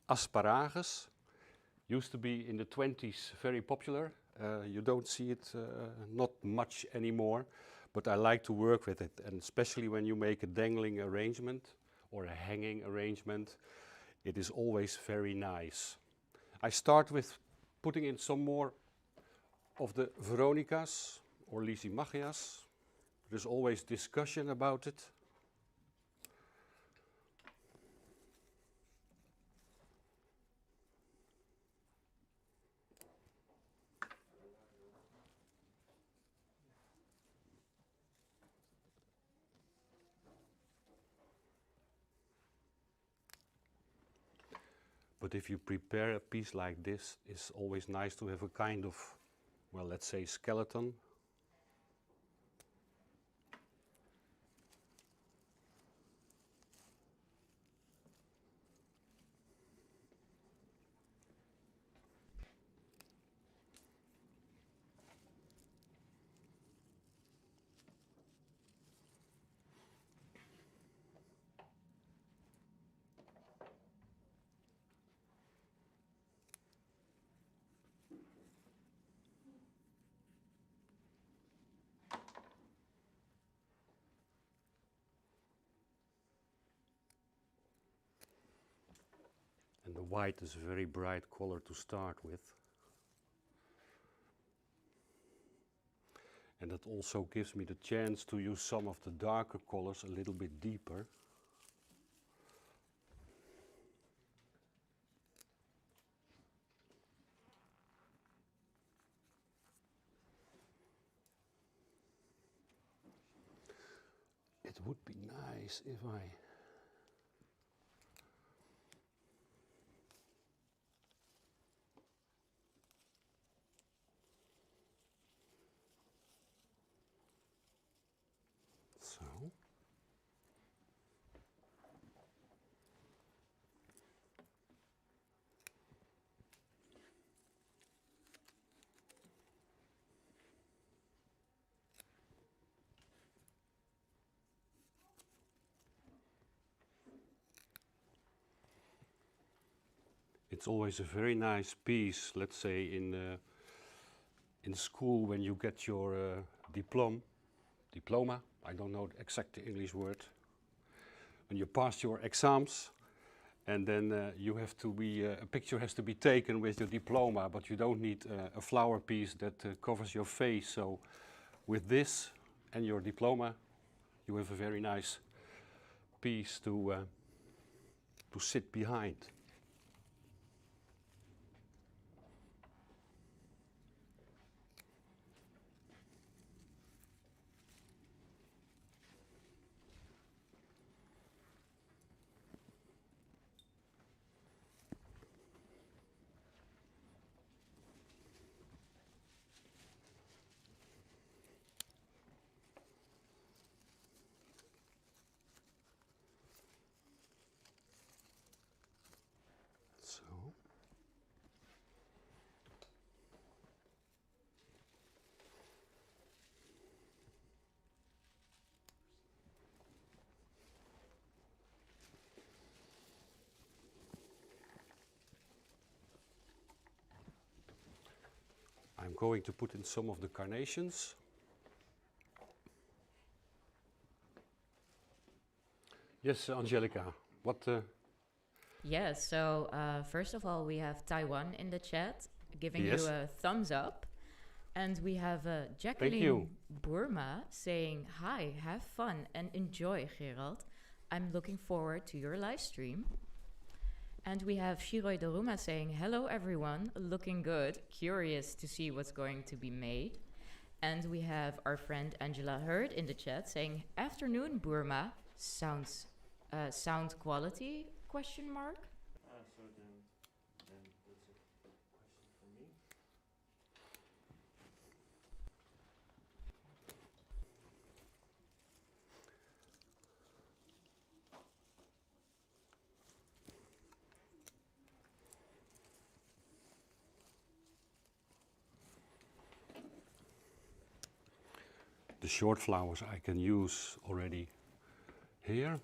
Asparagus used to be in the 20s very popular. You don't see it not much anymore, but I like to work with it, and especially when you make a dangling arrangement or a hanging arrangement, it is always very nice. I start with putting in some more of the Veronicas or Lysimachias. There's always discussion about it. But if you prepare a piece like this, it's always nice to have a kind of, well, let's say skeleton. And the white is a very bright color to start with. And that also gives me the chance to use some of the darker colors a little bit deeper. It would be nice if I so. It's always a very nice piece, let's say in school when you get your diploma, I don't know the exact English word, when you pass your exams, and then you have to be, a picture has to be taken with your diploma, but you don't need a flower piece that covers your face. So with this and your diploma, you have a very nice piece to sit behind. So. I'm going to put in some of the carnations. Yes, Angelica, what? Yes, so first of all, we have Taiwan in the chat giving Yes. you a thumbs up. And we have Thank you. Jacqueline Boerma saying, hi, have fun and enjoy, Gerald. I'm looking forward to your live stream. And we have Shiroi Doruma saying, hello, everyone, looking good, curious to see what's going to be made. And we have our friend Angela Hurd in the chat saying, afternoon, Boerma, sound quality, question mark? So then that's a question for me. The short flowers I can use already here.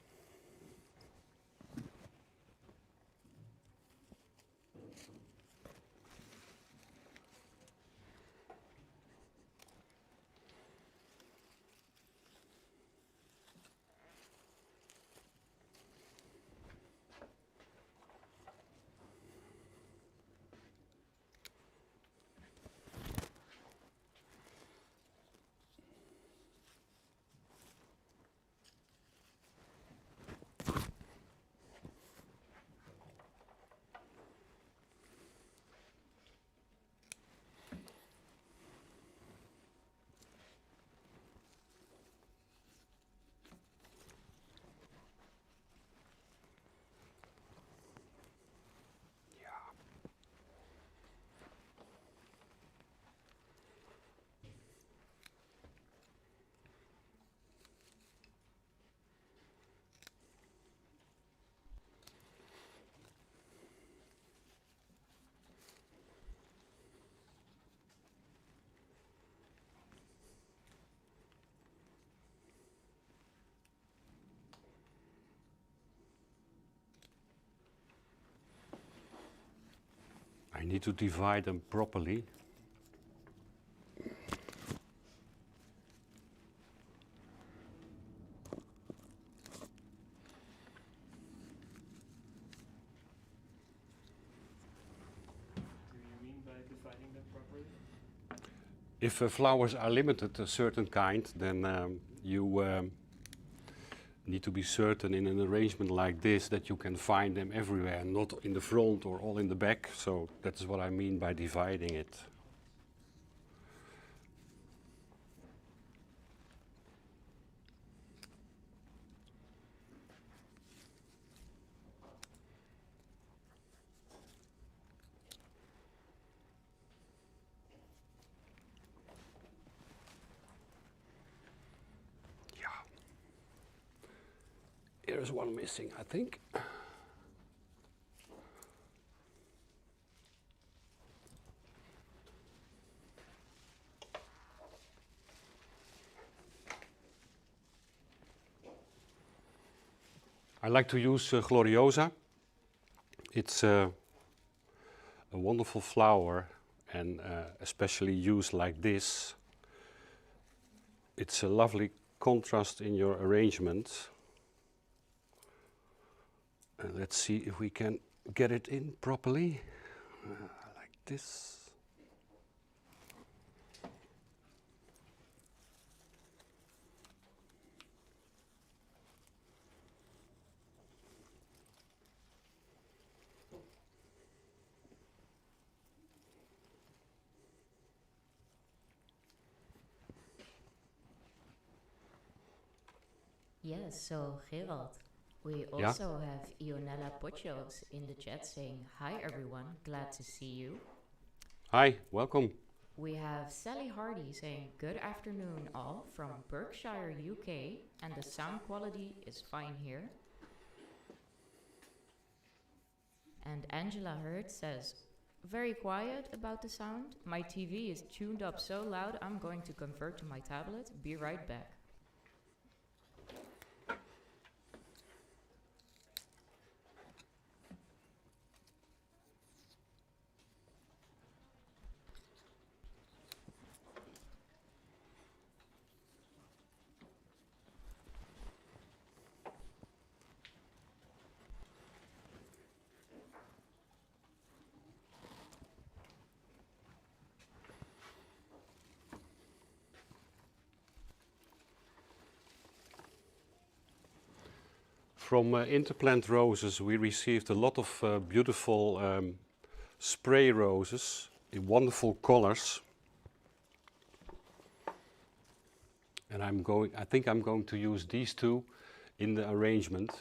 I need to divide them properly. Do you mean by dividing them properly? If flowers are limited a certain kind, then you need to be certain in an arrangement like this that you can find them everywhere, not in the front or all in the back. So that's what I mean by dividing it. There's one missing, I think. I like to use gloriosa. It's a wonderful flower, and especially used like this, it's a lovely contrast in your arrangement. Let's see if we can get it in properly, like this. Yes, so Gerald, we also have Ionella Pochos in the chat saying, hi everyone, glad to see you. Hi, welcome. We have Sally Hardy saying, good afternoon all from Berkshire, UK, and the sound quality is fine here. And Angela Hurd says, very quiet about the sound. My TV is tuned up so loud I'm going to convert to my tablet. Be right back. From Interplant Roses we received a lot of beautiful spray roses in wonderful colors. And I think I'm going to use these two in the arrangement.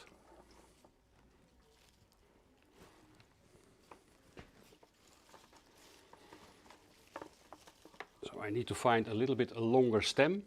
So I need to find a little bit a longer stem.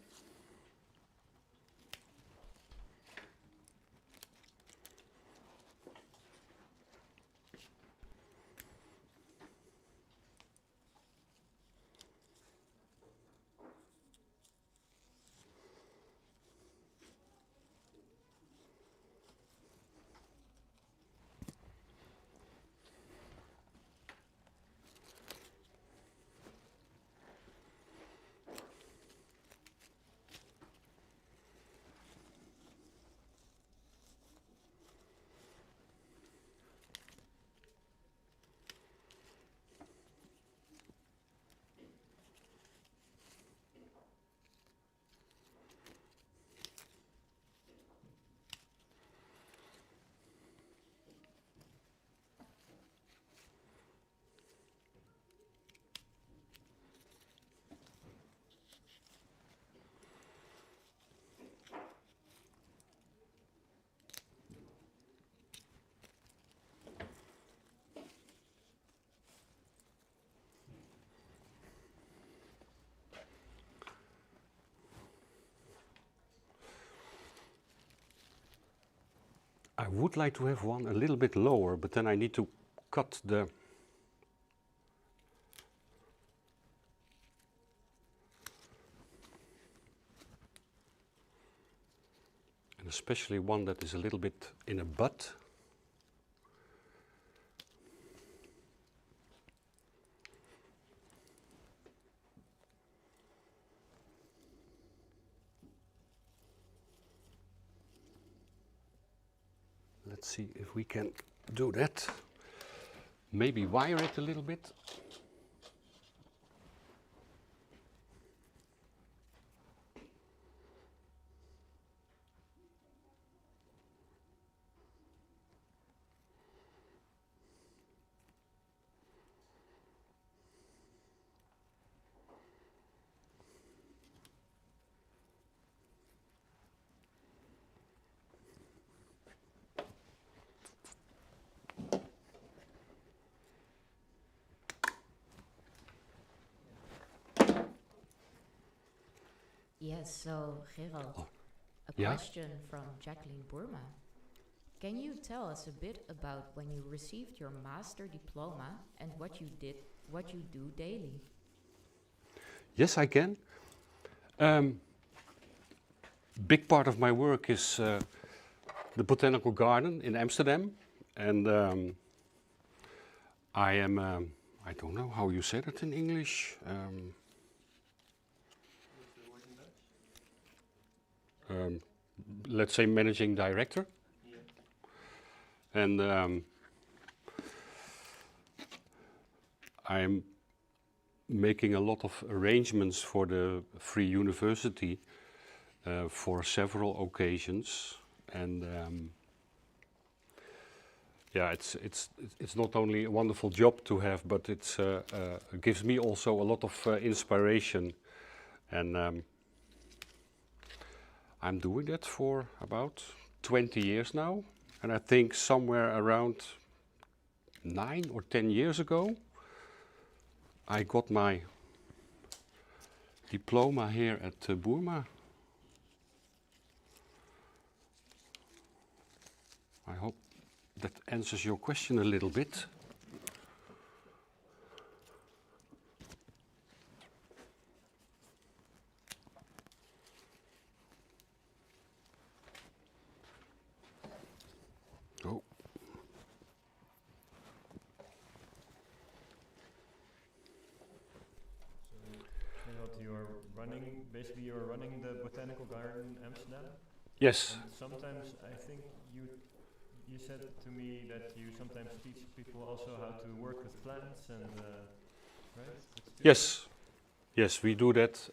I would like to have one a little bit lower, but then I need to cut the and especially one that is a little bit in a bud. Let's see if we can do that. Maybe wire it a little bit. Yes, so Gerald, a yeah? question from Jacqueline Boerma. Can you tell us a bit about when you received your master diploma and what you do daily? Yes, I can. Big part of my work is the Botanical Garden in Amsterdam, and I am, I don't know how you say that in English. Let's say managing director. And I'm making a lot of arrangements for the Free University for several occasions, and yeah, it's not only a wonderful job to have, but it gives me also a lot of inspiration, and I'm doing that for about 20 years now, and I think somewhere around 9 or 10 years ago I got my diploma here at Boerma. I hope that answers your question a little bit. Oh. Gerald, basically you're running the Botanical Garden in Amsterdam? Yes. And sometimes I think you said to me that you sometimes teach people also how to work with plants and right? Yes. Yes, we do that.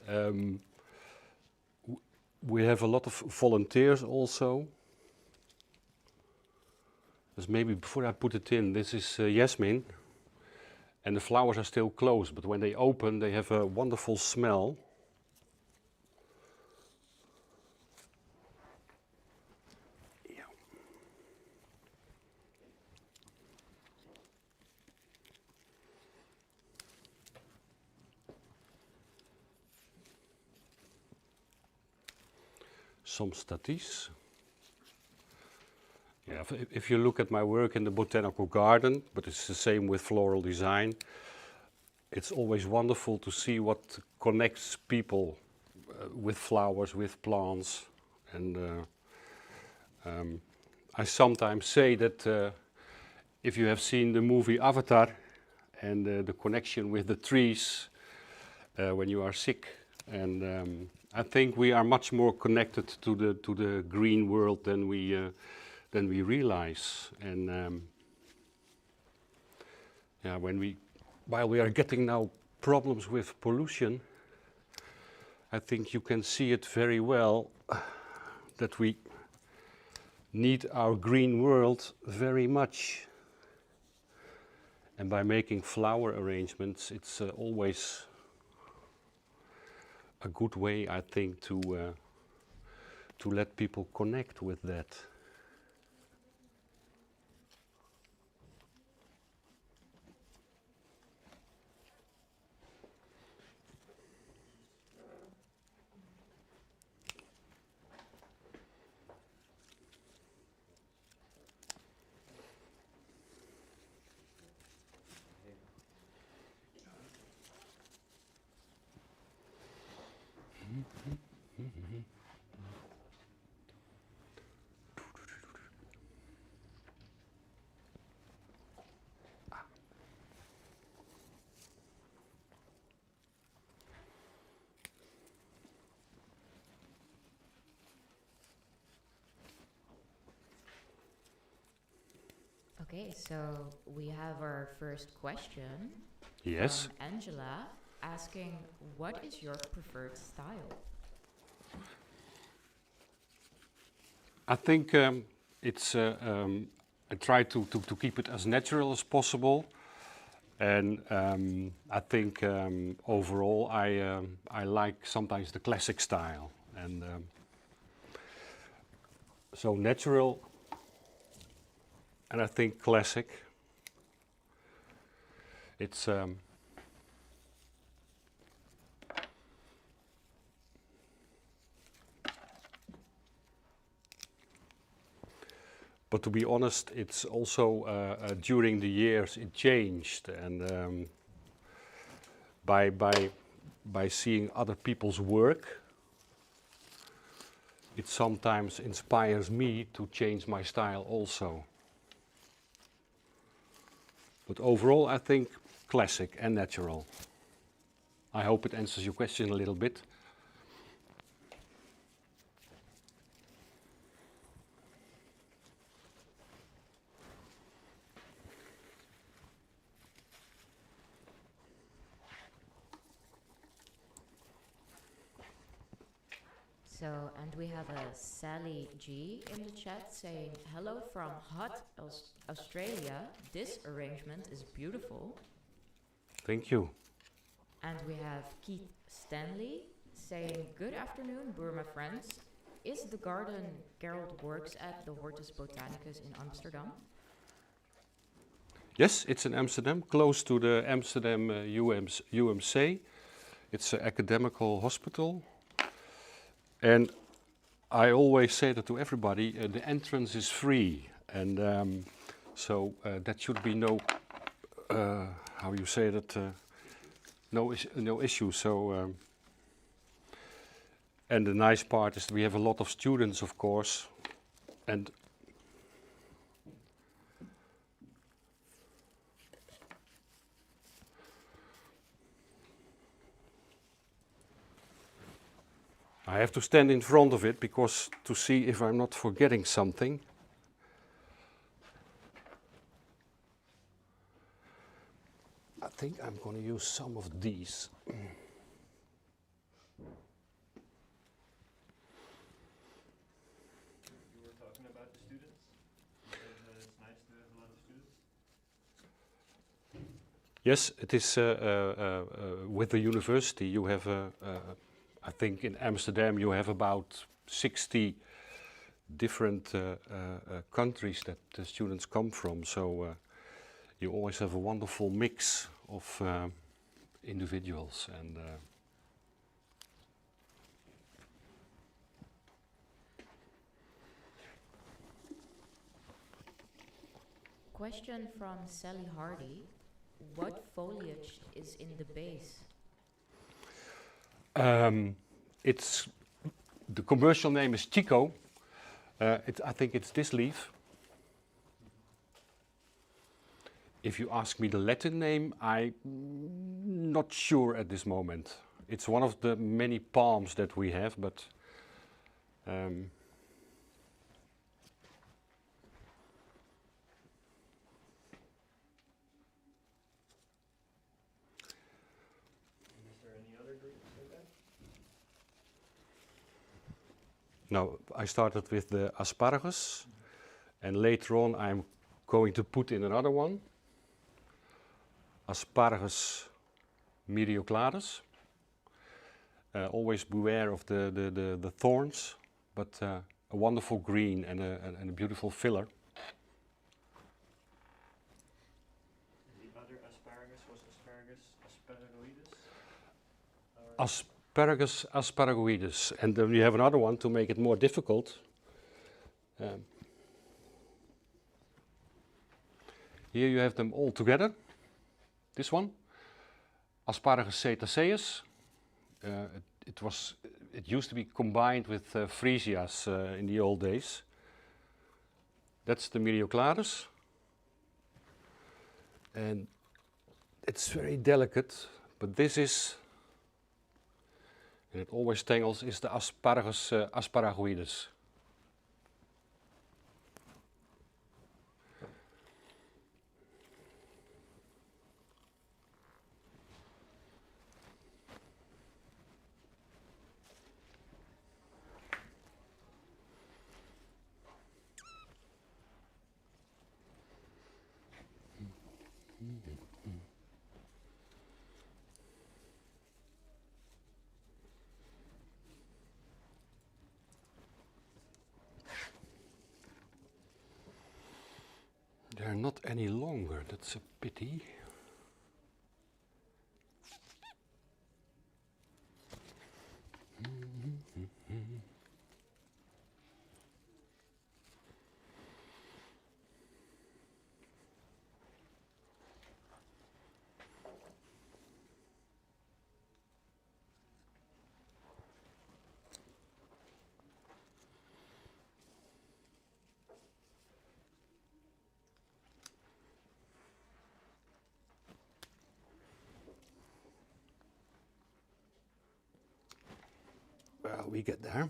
We have a lot of volunteers also. Just maybe before I put it in, this is jasmine, and the flowers are still closed, but when they open, they have a wonderful smell. Yeah. Some staties. Yeah, if you look at my work in the Botanical Garden, but it's the same with floral design, it's always wonderful to see what connects people with flowers, with plants. And I sometimes say that if you have seen the movie Avatar and the connection with the trees when you are sick, and I think we are much more connected to the green world than we realize. And yeah, while we are getting now problems with pollution, I think you can see it very well that we need our green world very much. And by making flower arrangements, it's always a good way, I think, to let people connect with that. Okay, so we have our first question Yes. from Angela asking, what is your preferred style? I think I try to keep it as natural as possible. And I think overall I like sometimes the classic style. And so natural and I think classic. It's but to be honest, it's also during the years it changed, and by seeing other people's work, it sometimes inspires me to change my style also. But overall, I think classic and natural. I hope it answers your question a little bit. So, and we have a Sally G in the chat saying, hello from hot Australia. This arrangement is beautiful. Thank you. And we have Keith Stanley saying, good afternoon, Boerma friends. Is the garden Gerald works at the Hortus Botanicus in Amsterdam? Yes, it's in Amsterdam, close to the Amsterdam UMC. It's an academical hospital. And I always say that to everybody, the entrance is free. And so that should be no, how you say that, no issue. So, and the nice part is we have a lot of students, of course. And I have to stand in front of it because to see if I'm not forgetting something. I think I'm going to use some of these. You were talking about the students. It's nice to have a lot of students. Yes, it is with the university. You have I think in Amsterdam you have about 60 different countries that the students come from. So you always have a wonderful mix of individuals. And Question from Sally Hardy. What foliage is in the base? it's the commercial name is Chico. I think it's this leaf. If you ask me the Latin name, I'm not sure at this moment. It's one of the many palms that we have, but no, I started with the asparagus, and later on I'm going to put in another one, asparagus myriocladus. Always beware of the thorns, but a wonderful green and a beautiful filler. The other asparagus was asparagus asparagoides? Asparagus asparagoides, and then we have another one to make it more difficult. Here you have them all together. This one, asparagus cetaceus. It used to be combined with freesias in the old days. That's the myriocladus, and it's very delicate. But this is, and it always tangles, is the asparagus asparagoides. not any longer. That's a pity. Well, we get there.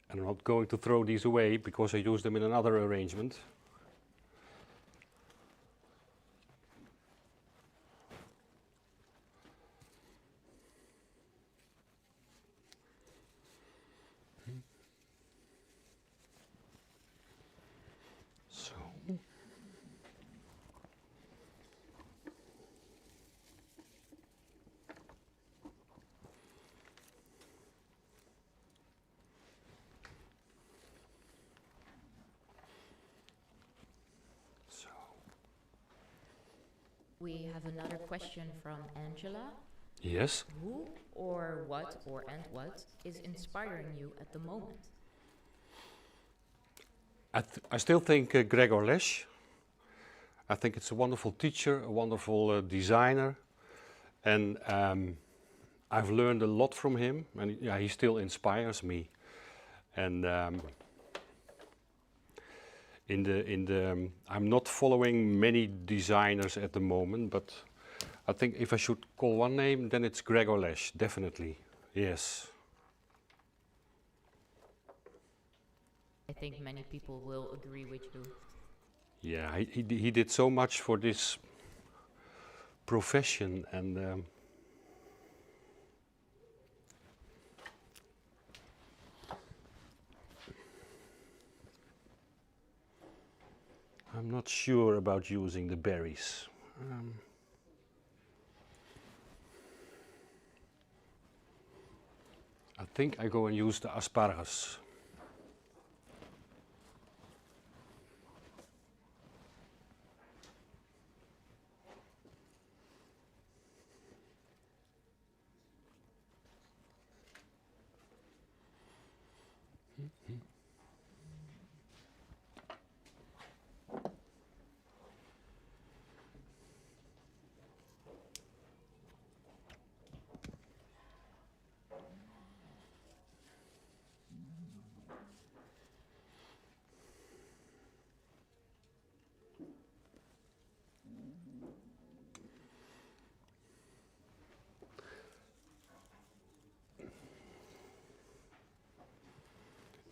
And I'm not going to throw these away because I use them in another arrangement. So. We have another question from Angela. Yes. Who or what is inspiring you at the moment? I still think Gregor Lesch. I think it's a wonderful teacher, a wonderful designer, and I've learned a lot from him, and yeah, he still inspires me. And I'm not following many designers at the moment, but I think if I should call one name, then it's Gregor Lesch, definitely. Yes. I think many people will agree with you. Yeah, he did so much for this profession, and I'm not sure about using the berries. I think I go and use the asparagus.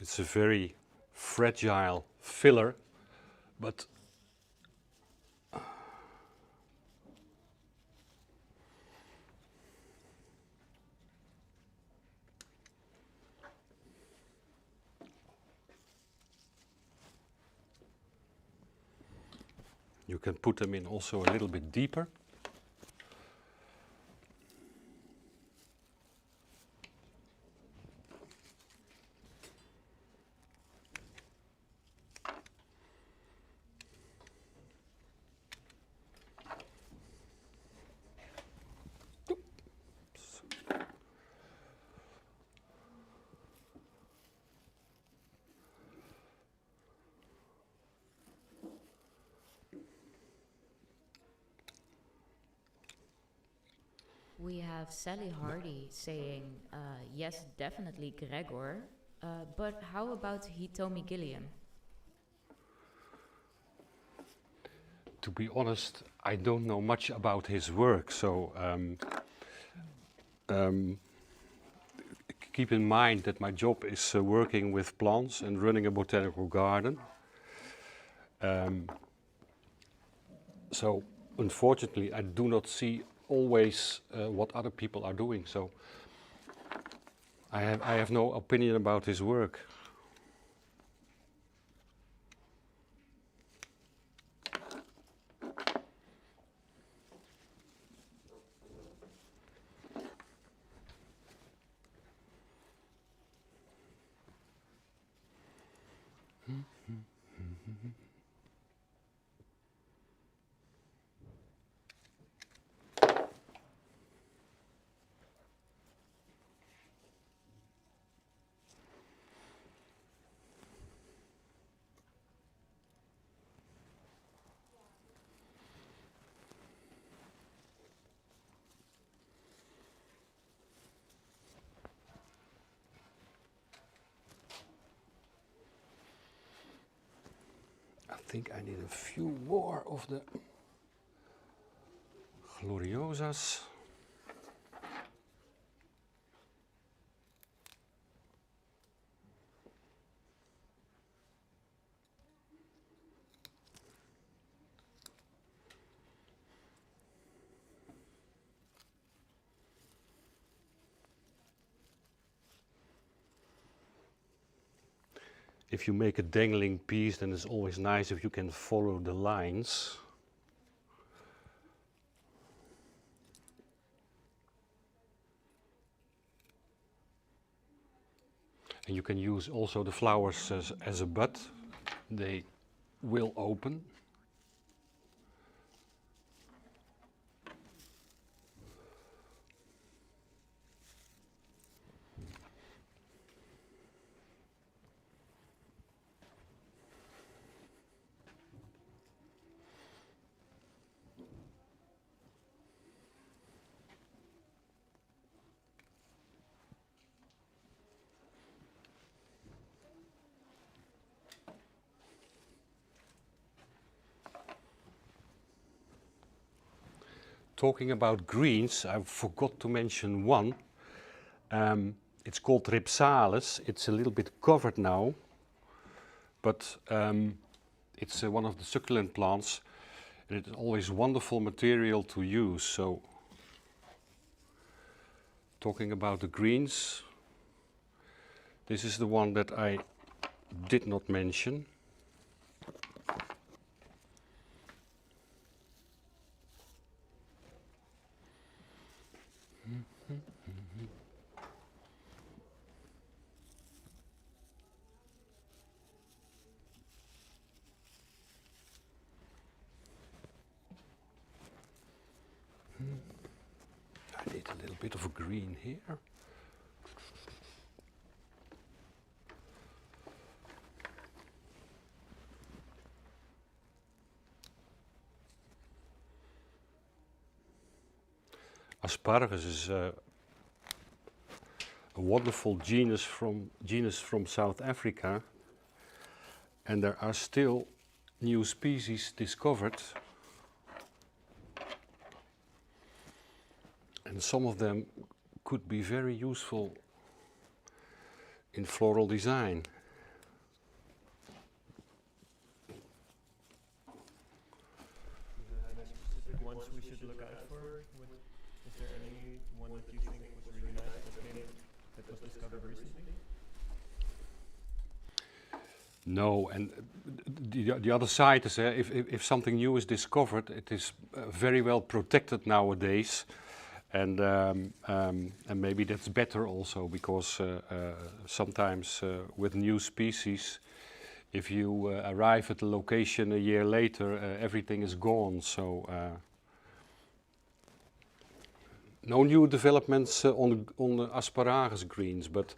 It's a very fragile filler, but you can put them in also a little bit deeper. We have Sally Hardy saying, yes, definitely Gregor, but how about Hitomi Gilliam? To be honest, I don't know much about his work, so keep in mind that my job is working with plants and running a botanical garden. So unfortunately, I do not see always what other people are doing, so I have no opinion about his work. I think I need a few more of the gloriosas. If you make a dangling piece, then it's always nice if you can follow the lines. And you can use also the flowers as a bud. They will open. Talking about greens, I forgot to mention one. It's called Rhipsalis. It's a little bit covered now, but it's one of the succulent plants, and it's always wonderful material to use. So, talking about the greens, this is the one that I did not mention. I need a little bit of a green here. Asparagus is a wonderful genus from South Africa, and there are still new species discovered, and some of them could be very useful in floral design. Specific ones we should look out for? Is there any one that you think was really nice that was discovered recently? No, and the other side is if something new is discovered, it is very well protected nowadays, and maybe that's better also, because sometimes with new species, if you arrive at the location a year later, everything is gone. So no new developments on the asparagus greens, but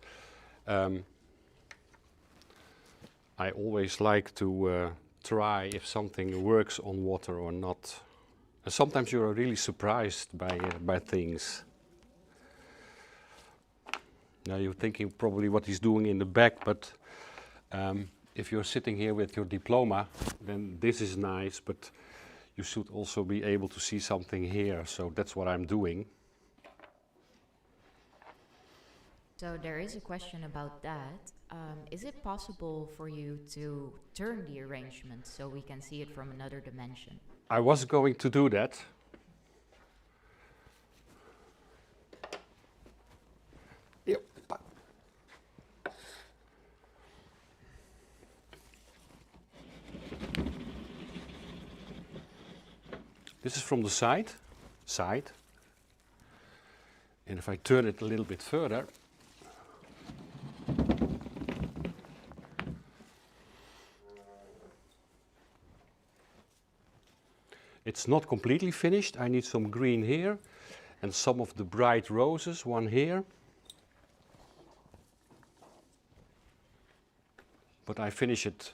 I always like to try if something works on water or not. And sometimes you are really surprised by things. Now you're thinking probably what he's doing in the back, but if you're sitting here with your diploma, then this is nice, but you should also be able to see something here. So that's what I'm doing. So there is a question about that. Is it possible for you to turn the arrangement so we can see it from another dimension? I was going to do that. Yep. This is from the side. And if I turn it a little bit further, It's not completely finished. I need some green here and some of the bright roses, one here. But I finish it.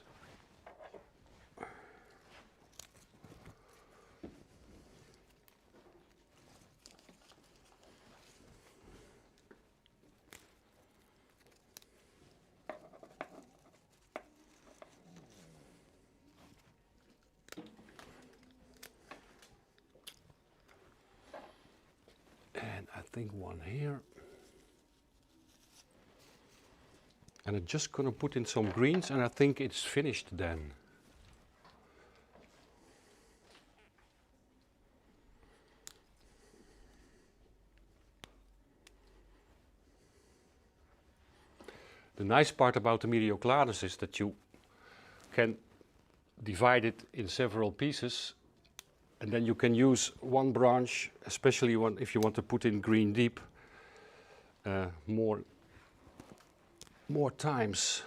And I think one here. And I'm just gonna put in some greens and I think it's finished then. The nice part about the Mediocladus is that you can divide it in several pieces and then you can use one branch, especially if you want to put in green deep more times.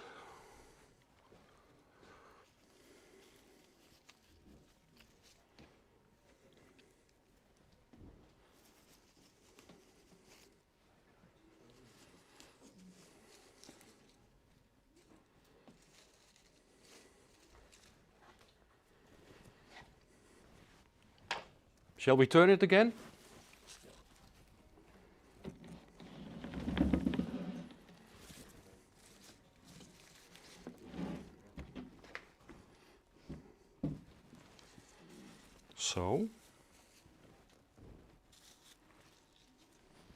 Shall we turn it again?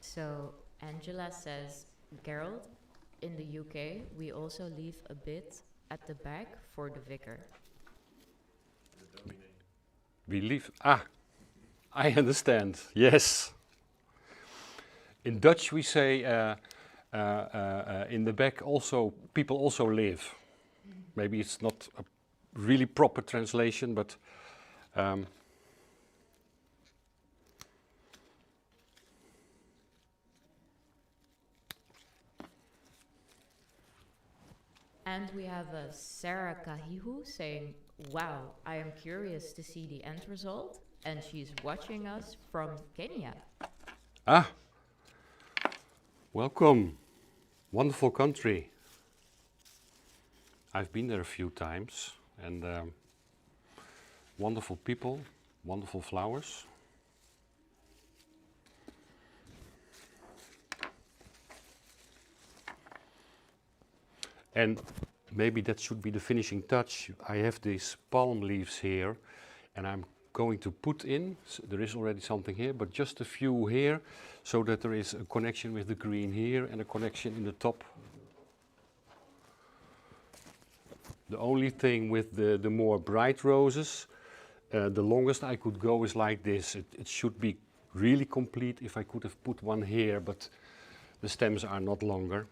So Angela says, Gerald, in the UK, we also leave a bit at the back for the vicar. We leave. Ah, I understand. Yes. In Dutch, we say in the back also people also live. Maybe it's not a really proper translation, but and we have a Sarah Kahihu saying, wow, I am curious to see the end result. And she's watching us from Kenya. Ah, welcome. Wonderful country. I've been there a few times and wonderful people, wonderful flowers. And maybe that should be the finishing touch. I have these palm leaves here and I'm going to put in, there is already something here, but just a few here so that there is a connection with the green here and a connection in the top. The only thing with the more bright roses, the longest I could go is like this. It should be really complete if I could have put one here, but the stems are not longer.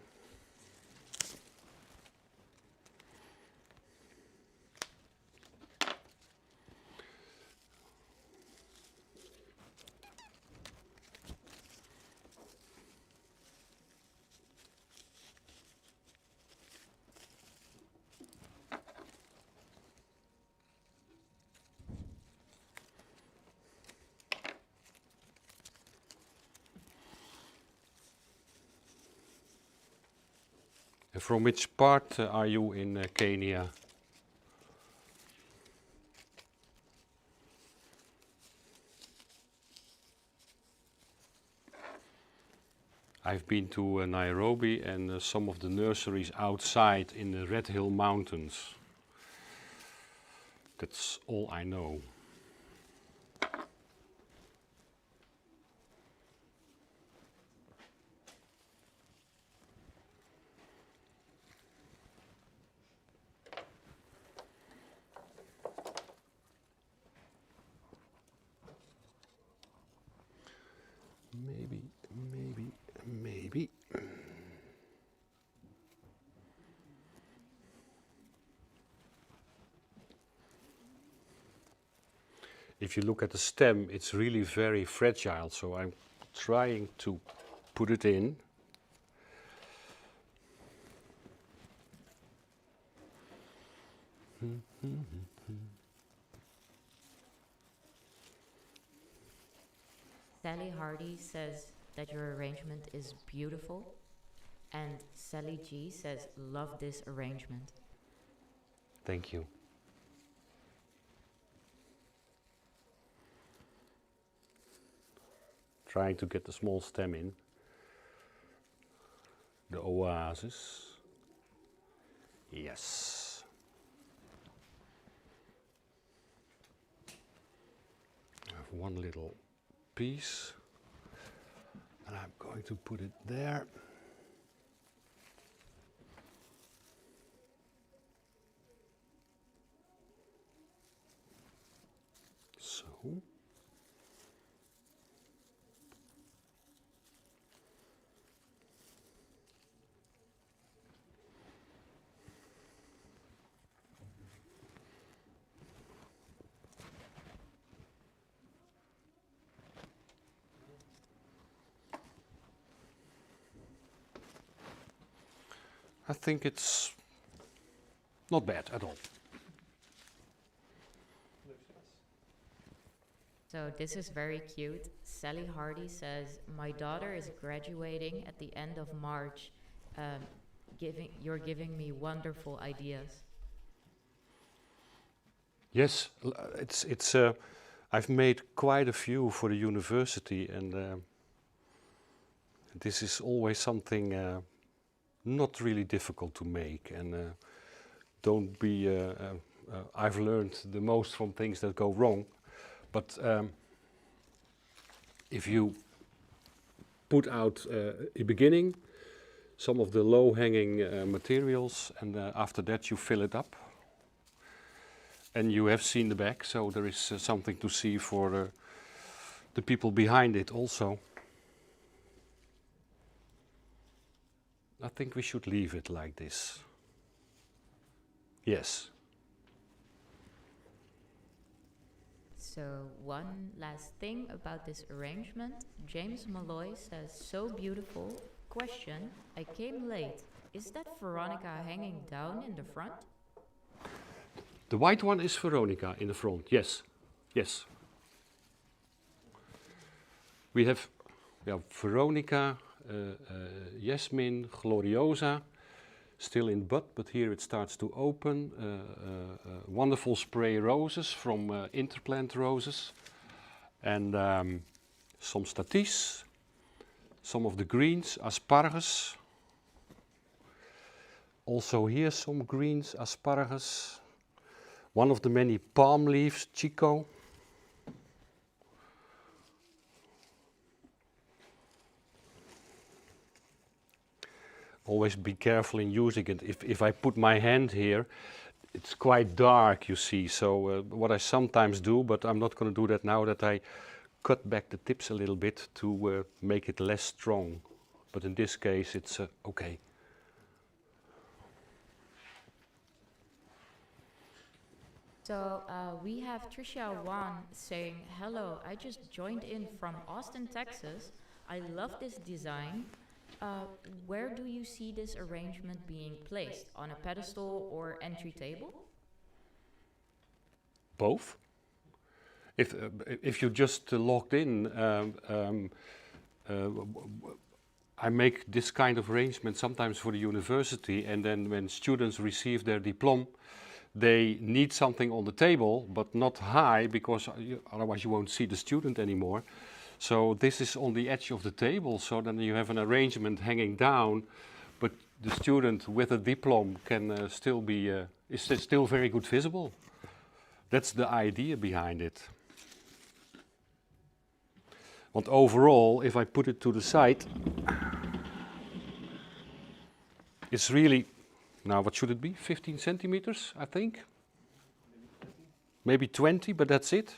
From which part are you in Kenya? I've been to Nairobi and some of the nurseries outside in the Red Hill Mountains. That's all I know. Maybe. If you look at the stem, it's really very fragile, so I'm trying to put it in. Sally Hardy says that your arrangement is beautiful. And Sally G says, love this arrangement. Thank you. Trying to get the small stem in. The oasis. Yes. I have one little piece. And I'm going to put it there. So. I think it's not bad at all. So this is very cute. Sally Hardy says, my daughter is graduating at the end of March. You're giving me wonderful ideas. Yes, it's. I've made quite a few for the university, and this is always something not really difficult to make. And don't be. I've learned the most from things that go wrong, but if you put out a beginning, some of the low-hanging materials, and after that you fill it up. And you have seen the back, so there is something to see for the people behind it also. I think we should leave it like this. Yes. So one last thing about this arrangement. James Malloy says, so beautiful. Question, I came late. Is that Veronica hanging down in the front? The white one is Veronica in the front, yes. Yes. We have Veronica, Jasmine, Gloriosa, still in bud, but here it starts to open. Wonderful spray roses from Interplant Roses. And some statice, some of the greens, asparagus. Also here some greens, asparagus. One of the many palm leaves, Chico. Always be careful in using it. If I put my hand here, it's quite dark, you see. So what I sometimes do, but I'm not going to do that now, that I cut back the tips a little bit to make it less strong. But in this case, it's okay. So we have Tricia Wan saying, hello, I just joined in from Austin, Texas. I love this design. Where do you see this arrangement being placed? On a pedestal or entry table? Both. If you just logged in, I make this kind of arrangement sometimes for the university, and then when students receive their diploma, they need something on the table, but not high, because otherwise you won't see the student anymore. So this is on the edge of the table, so then you have an arrangement hanging down, but the student with a diploma can still be, is still very good visible. That's the idea behind it. But overall, if I put it to the side, it's really, now what should it be? 15 centimeters, I think? Maybe 20, but that's it.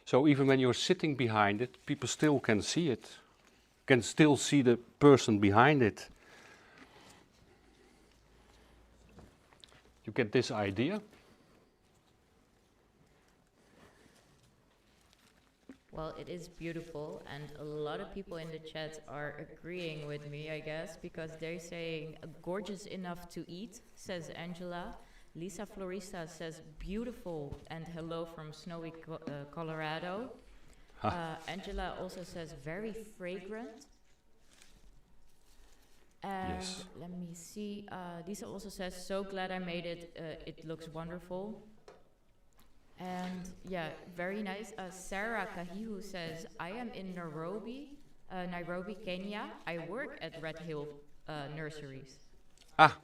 So even when you're sitting behind it, people still can see it, can still see the person behind it. You get this idea? Well, it is beautiful, and a lot of people in the chat are agreeing with me, I guess, because they're saying gorgeous enough to eat, says Angela. Lisa Florista says beautiful and hello from snowy Colorado. Angela also says very fragrant. And Yes. let me see. Lisa also says, so glad I made it. It looks wonderful. And yeah, very nice. Sarah Kahihu says, I am in Nairobi, Kenya. I work at Red Hill Nurseries. Ah,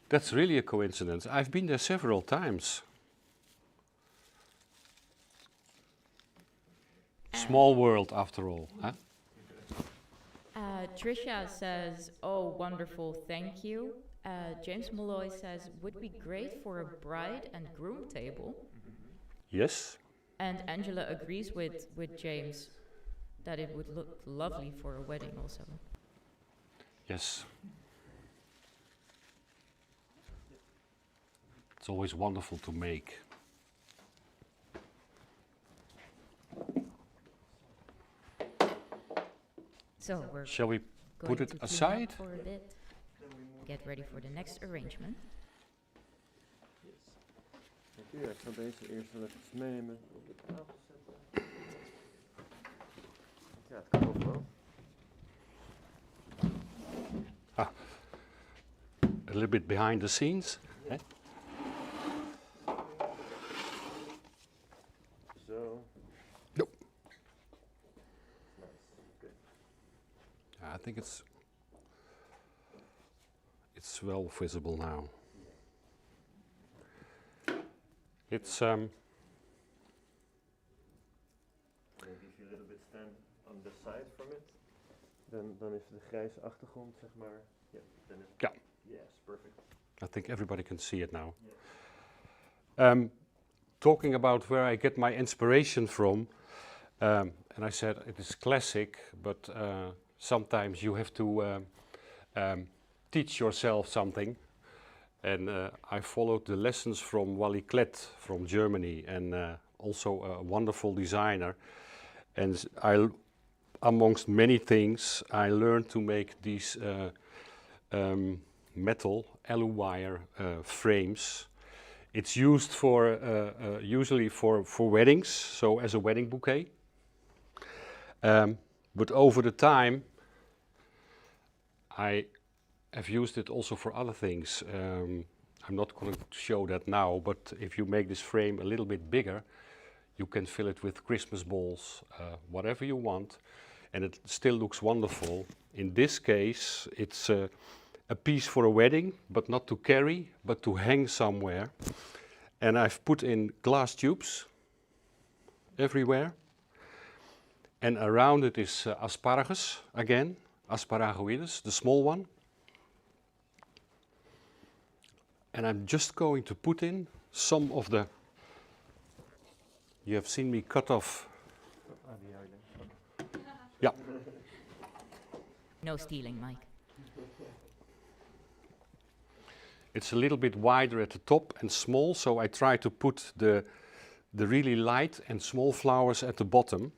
that's really a coincidence. I've been there several times. Small world after all, huh? Trisha says, oh, wonderful, thank you. James Malloy says, would be great for a bride and groom table. Yes. And Angela agrees with James that it would look lovely for a wedding also. Yes. It's always wonderful to make. So we're Shall we going put it to clean up aside? for a bit. Get ready for the next arrangement. Dank u. Ik zal deze eerst wel even meenemen op de tafel zetten. Ja, het kan overal. A little bit behind the scenes. Eh? Zo. No. Nice. Good. I think it's well visible now. It's Maybe if you a little bit stand on the side from it, dan is de grijze achtergrond, zeg maar. Yeah, then it, Ja. Yes, perfect. I think everybody can see it now. Yeah. Talking about where I get my inspiration from, and I said it is classic, but sometimes you have to teach yourself something. And I followed the lessons from Wally Klett from Germany, and also a wonderful designer. And amongst many things, I learned to make these metal alu-wire frames. It's used for usually for weddings, so as a wedding bouquet. But over the time, I have used it also for other things. I'm not going to show that now, but if you make this frame a little bit bigger, you can fill it with Christmas balls, whatever you want, and it still looks wonderful. In this case, it's a piece for a wedding, but not to carry, but to hang somewhere. And I've put in glass tubes everywhere. And around it is asparagus again, asparagoides, the small one. And I'm just going to put in some of the, you have seen me cut off. Yeah. No stealing, Mike. It's a little bit wider at the top and small, so I try to put the really light and small flowers at the bottom.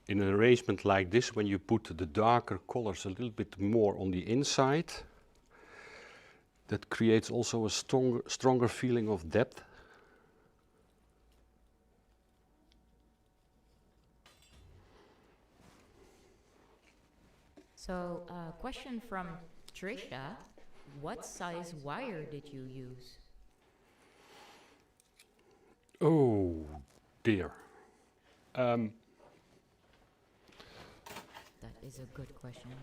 In an arrangement like this, when you put the darker colors a little bit more on the inside, that creates also a stronger feeling of depth. So, question from Trisha. What size wire did you use? Oh dear. That is a good question, yes.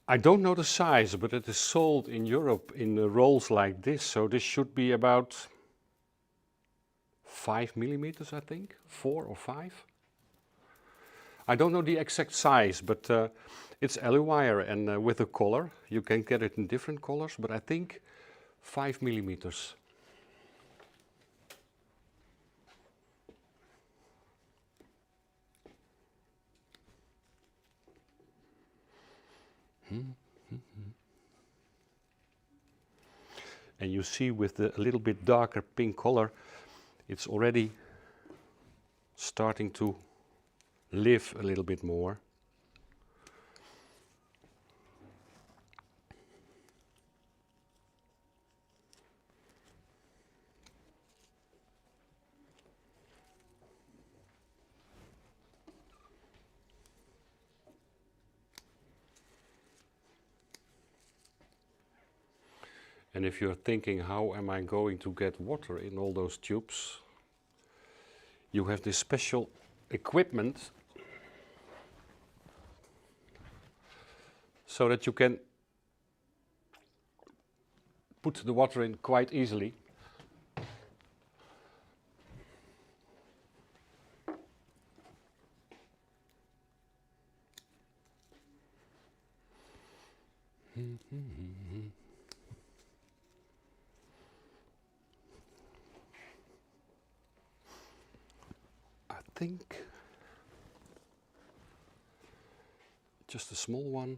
I don't know the size, but it is sold in Europe in rolls like this, so this should be about 5 millimeters, I think, 4 or 5. I don't know the exact size, but it's alu-wire, and with a color, you can get it in different colors, but I think 5 millimeters. And you see with the a little bit darker pink color, it's already starting to live a little bit more. And if you're thinking, how am I going to get water in all those tubes? You have this special equipment so that you can put the water in quite easily. I think just a small one.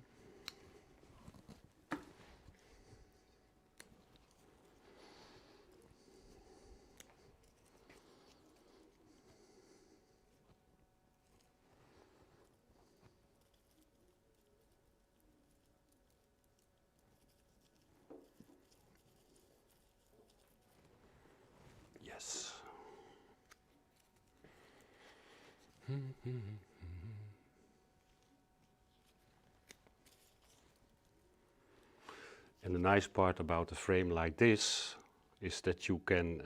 Yes. And the nice part about a frame like this is that you can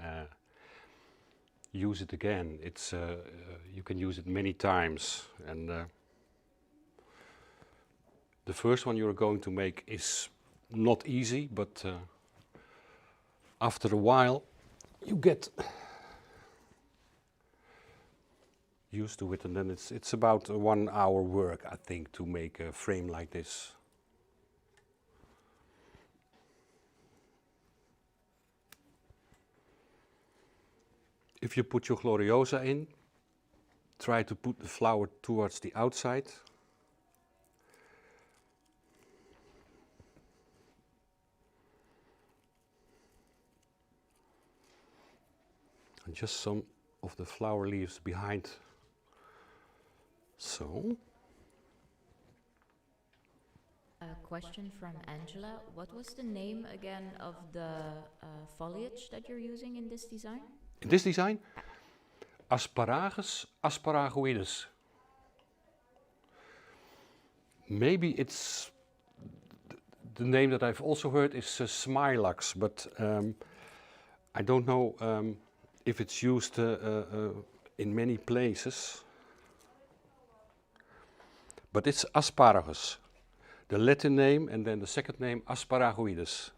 use it again. It's you can use it many times, and the first one you're going to make is not easy, but after a while you get used to it, and then it's about a 1 hour work, I think, to make a frame like this. If you put your gloriosa in, try to put the flower towards the outside. And just some of the flower leaves behind. So. A question from Angela. What was the name again of the foliage that you're using in this design? In this design? Asparagus asparagoides. Maybe it's the name that I've also heard is smilax, but I don't know if it's used in many places. But it's asparagus, the Latin name, and then the second name asparagoides.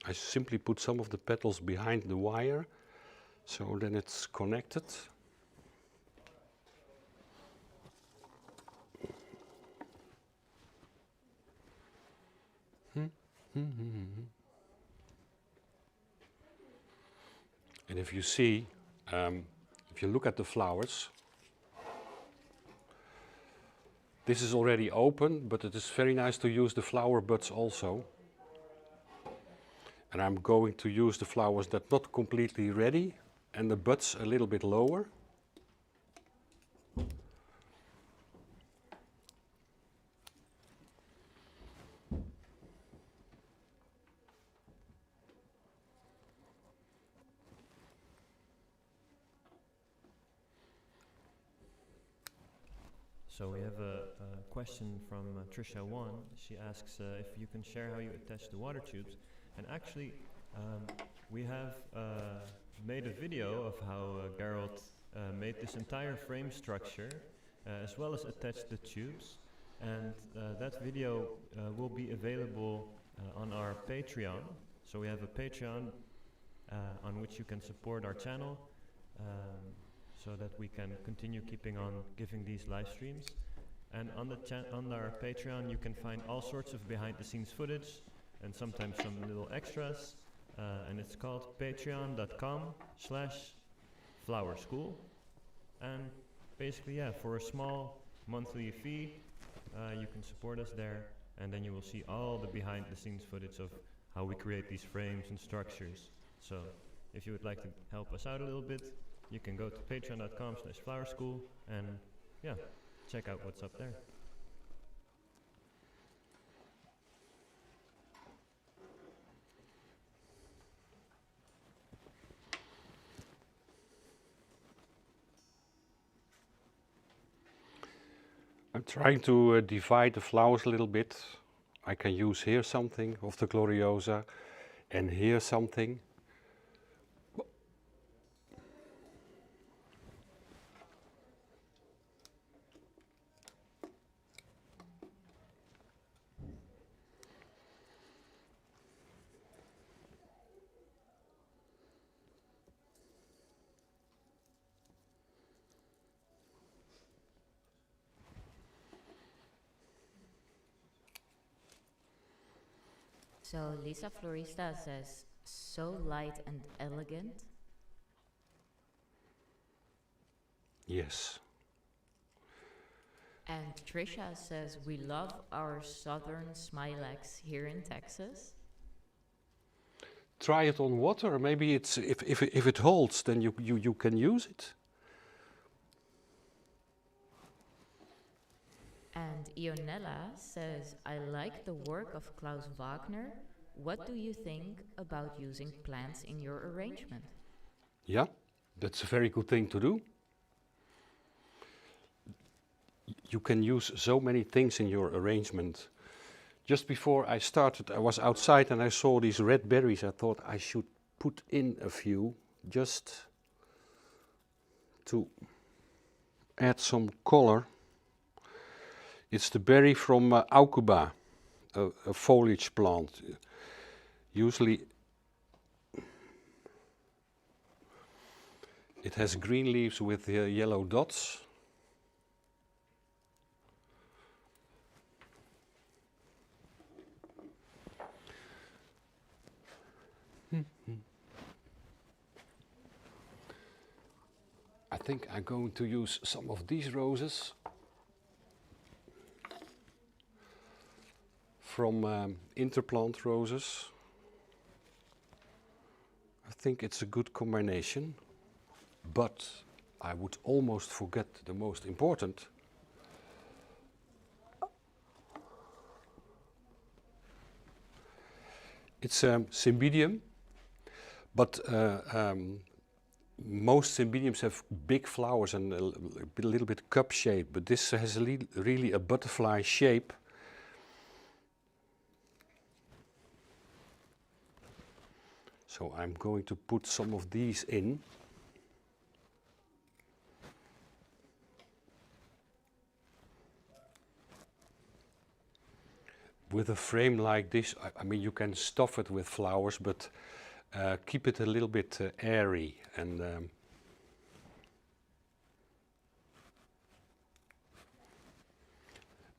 I simply put some of the petals behind the wire, so then it's connected. And if you see, if you look at the flowers, this is already open, but it is very nice to use the flower buds also. And I'm going to use the flowers that are not completely ready and the buds a little bit lower. So we have a question from Trisha1. She asks if you can share how you attach the water tubes. And actually, we have made a video of how Gerald made this entire frame structure, as well as attached the tubes. And that video will be available on our Patreon. So we have a Patreon on which you can support our channel so that we can continue keeping on giving these live streams. And on our Patreon you can find all sorts of behind the scenes footage and sometimes some little extras. And it's called patreon.com/flowerschool. And basically, yeah, for a small monthly fee, you can support us there, and then you will see all the behind the scenes footage of how we create these frames and structures. So if you would like to help us out a little bit, you can go to patreon.com/flowerschool and yeah, check out what's up there. I'm trying to divide the flowers a little bit. I can use here something of the gloriosa and here something. So Lisa Florista says, so light and elegant. Yes. And Trisha says, we love our southern smilax here in Texas. Try it on water. Maybe it's if it holds, then you can use it. And Ionella says, I like the work of Klaus Wagner. What do you think about using plants in your arrangement? Yeah, that's a very good thing to do. You can use so many things in your arrangement. Just before I started, I was outside and I saw these red berries. I thought I should put in a few just to add some color. It's the berry from Aucuba, a foliage plant. Usually it has green leaves with yellow dots. I think I'm going to use some of these roses from Interplant roses. I think it's a good combination, but I would almost forget the most important. It's Cymbidium, but most Cymbidiums have big flowers and a little bit cup shape, but this has really a butterfly shape. So I'm going to put some of these in. With a frame like this, I mean, you can stuff it with flowers, but keep it a little bit airy. And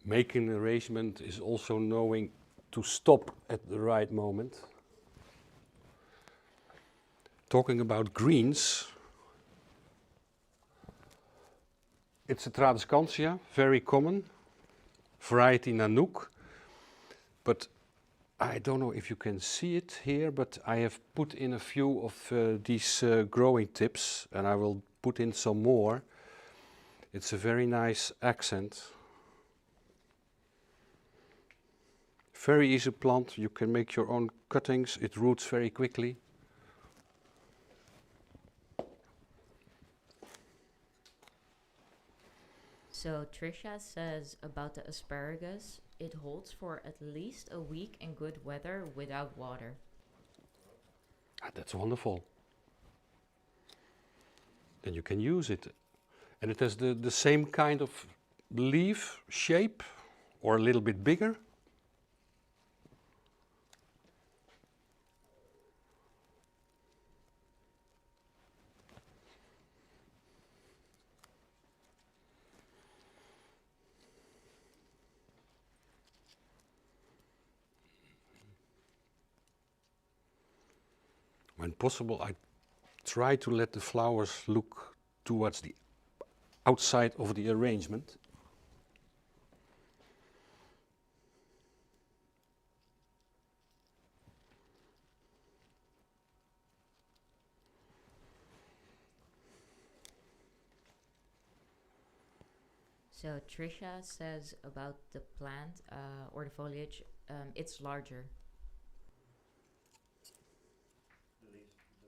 making an arrangement is also knowing to stop at the right moment. Talking about greens, it's a Tradescantia, very common, variety Nanook, but I don't know if you can see it here, but I have put in a few of these growing tips, and I will put in some more. It's a very nice accent. Very easy plant, you can make your own cuttings, it roots very quickly. So Trisha says about the asparagus, it holds for at least a week in good weather without water. Ah, that's wonderful. Then you can use it. And it has the same kind of leaf shape or a little bit bigger. When possible, I try to let the flowers look towards the outside of the arrangement. So Trisha says about the plant or the foliage, it's larger.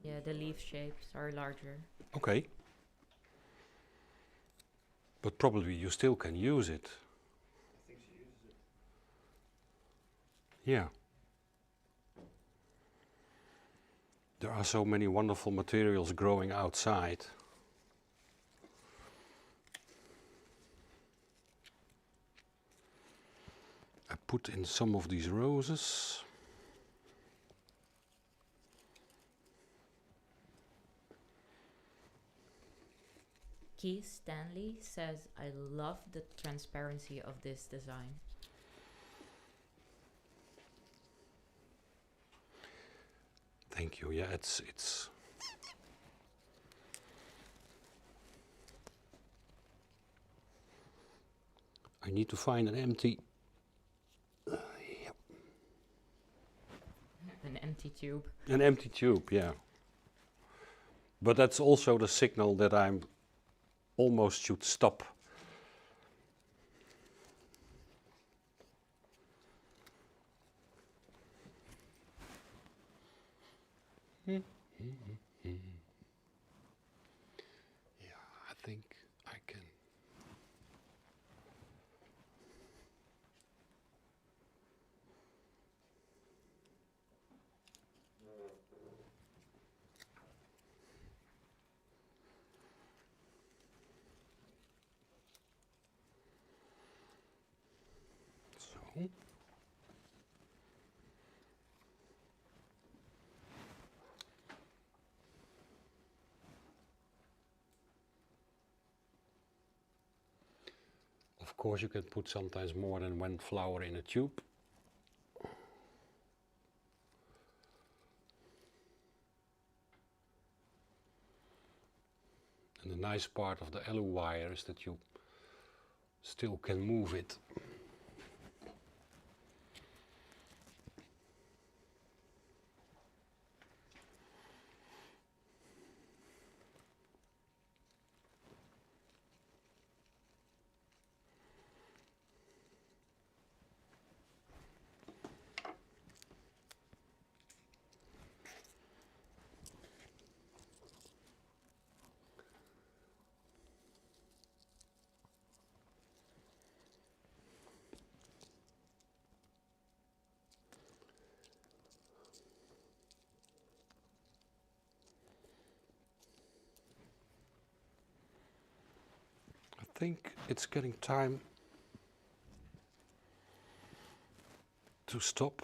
Yeah, the leaf shapes are larger. Okay. But probably you still can use it. I think she uses it. Yeah. There are so many wonderful materials growing outside. I put in some of these roses. Keith Stanley says, I love the transparency of this design. Thank you. Yeah, it's I need to find an empty yep. An empty tube. An empty tube, yeah. But that's also the signal that I'm almost should stop. Yeah, I think I can. So. Of course, you can put sometimes more than one flower in a tube. And the nice part of the aloe wire is that you still can move it. I think it's getting time to stop.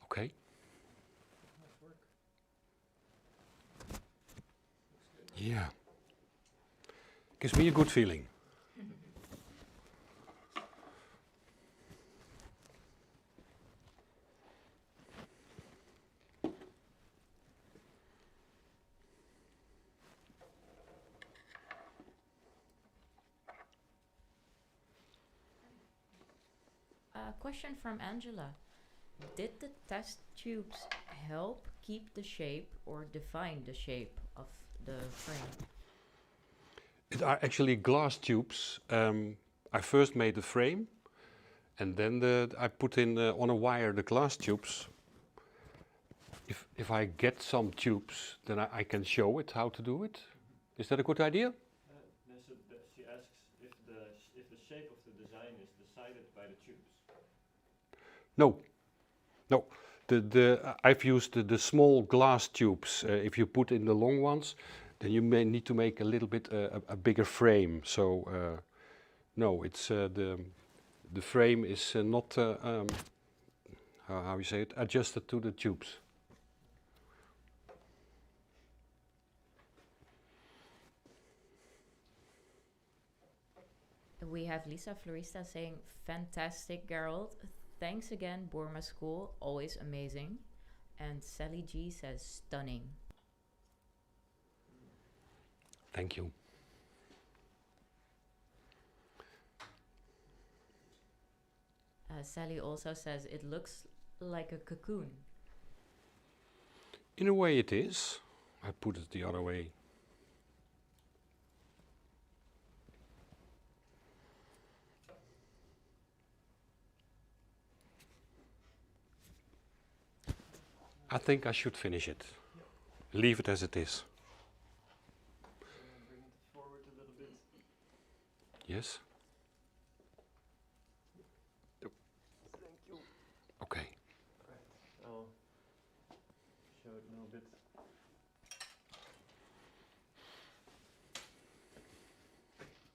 Okay. Nice work. Yeah. Gives me a good feeling. A question from Angela. Did the test tubes help keep the shape or define the shape of the frame? It are actually glass tubes. I first made the frame, and then I put in on a wire the glass tubes. If I get some tubes, then I can show it how to do it. Is that a good idea? She asks if the shape of the design is decided by the tubes. No, no. I've used the small glass tubes. If you put in the long ones, then you may need to make a little bit a bigger frame. So no, it's the frame is not how how you say it, adjusted to the tubes. We have Lisa Florista saying, fantastic, Gerald. Thanks again, Boerma School. Always amazing. And Sally G says, stunning. Thank you. Sally also says, it looks like a cocoon. In a way it is. I put it the other way. I think I should finish it. Leave it as it is. Bring it forward a little bit. Yes? Thank you. Okay. I'll show it a little bit.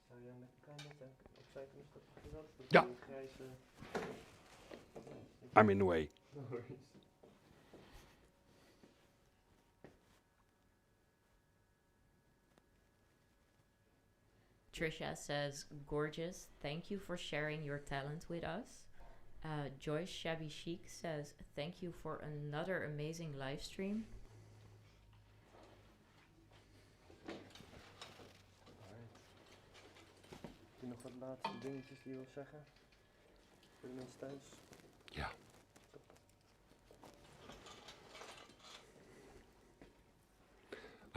Zou jij met de camera opzij kunnen stappen? Dat Ja. die grijze... I'm in the way. No worries. Trisha says, gorgeous. Thank you for sharing your talent with us. Joyce Shabby Chic says, thank you for another amazing live stream. Alright. Heb je nog wat laatste dingetjes die je wil zeggen? Voor de mensen thuis? Ja.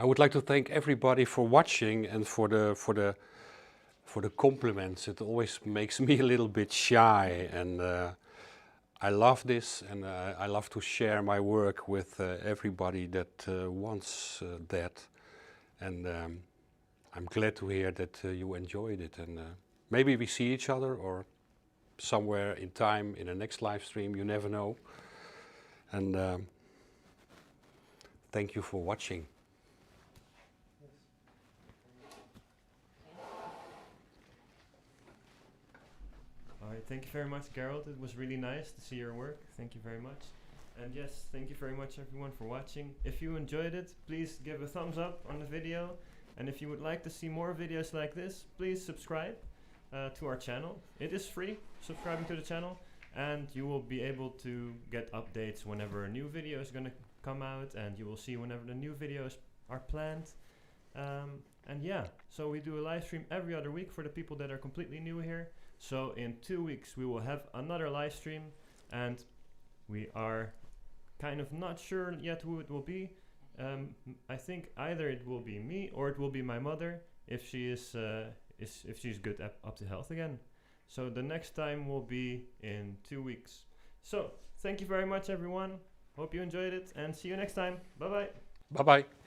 I would like to thank everybody for watching and for the compliments. It always makes me a little bit shy, and I love this, and I love to share my work with everybody that wants that. And I'm glad to hear that you enjoyed it, and maybe we see each other or somewhere in time in the next live stream. You never know. And thank you for watching. Alright, thank you very much, Gerald. It was really nice to see your work. Thank you very much. And yes, thank you very much everyone for watching. If you enjoyed it, please give a thumbs up on the video. And if you would like to see more videos like this, please subscribe to our channel. It is free, subscribing to the channel. And you will be able to get updates whenever a new video is going to come out. And you will see whenever the new videos are planned. And yeah, so we do a live stream every other week for the people that are completely new here. So in 2 weeks we will have another live stream, and we are kind of not sure yet who it will be. I think either it will be me or it will be my mother if she is if she's good up to health again. So the next time will be in 2 weeks. So thank you very much everyone. Hope you enjoyed it and see you next time. Bye bye. Bye bye.